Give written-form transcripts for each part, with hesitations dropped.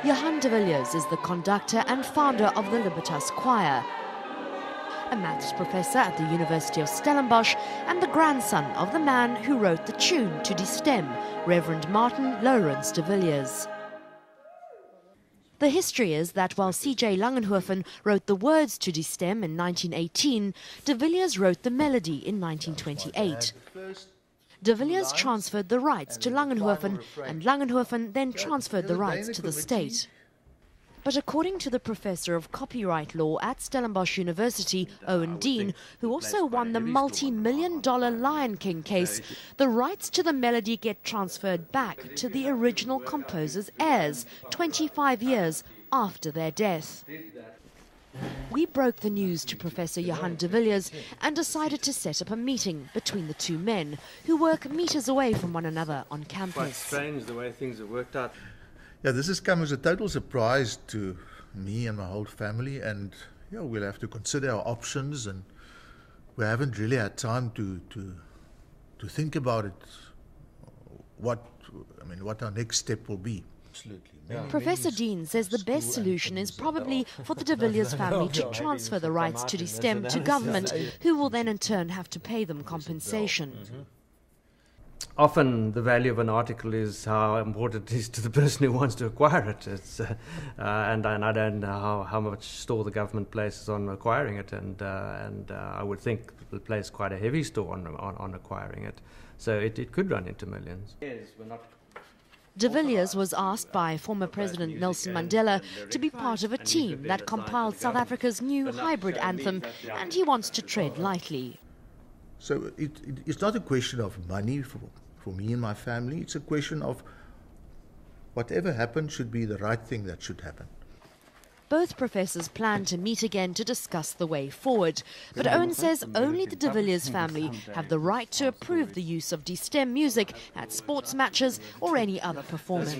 Johan de Villiers is the conductor and founder of the Libertas Choir, a maths professor at the University of Stellenbosch and the grandson of the man who wrote the tune to Die Stem, Reverend Martin Lawrence de Villiers. The history is that while C.J. Langenhoven wrote the words to Die Stem in 1918, de Villiers wrote the melody in 1928. De Villiers transferred the rights to Langenhoven, and Langenhoven then transferred the rights to the state. But according to the professor of copyright law at Stellenbosch University, Owen Dean, who also won the multi-million-dollar Lion King case, the rights to the melody get transferred back to the original composer's heirs 25 years after their death. We broke the news to Professor Johan de Villiers and decided to set up a meeting between the two men, who work meters away from one another on campus. Quite strange the way things have worked out. Yeah, this has come as a total surprise to me and my whole family, and we'll have to consider our options, and we haven't really had time to think about it. What our next step will be. Absolutely. Professor Dean says the best solution is probably for the de Villiers family to transfer the rights to Die Stem to government, who will then in turn have to pay them compensation. Often the value of an article is how important it is to the person who wants to acquire it. And I don't know how much store the government places on acquiring it, and I would think it plays quite a heavy store on acquiring it. So it could run into millions. De Villiers was asked by former President Nelson Mandela to be part of a team that compiled South Africa's new hybrid anthem, and he wants to tread lightly. So it's not a question of money for me and my family. It's a question of whatever happens should be the right thing that should happen. Both professors plan to meet again to discuss the way forward. But Owen says only the de Villiers family have the right to approve the use of Die Stem music at sports matches or any other performance.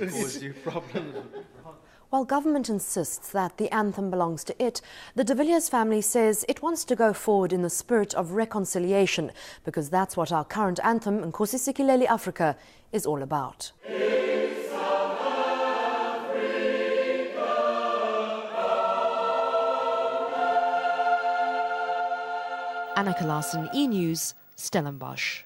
While government insists that the anthem belongs to it, the de Villiers family says it wants to go forward in the spirit of reconciliation, because that's what our current anthem, Nkosi Sikelel' iAfrika, is all about. Anna Larsen, eNews, Stellenbosch.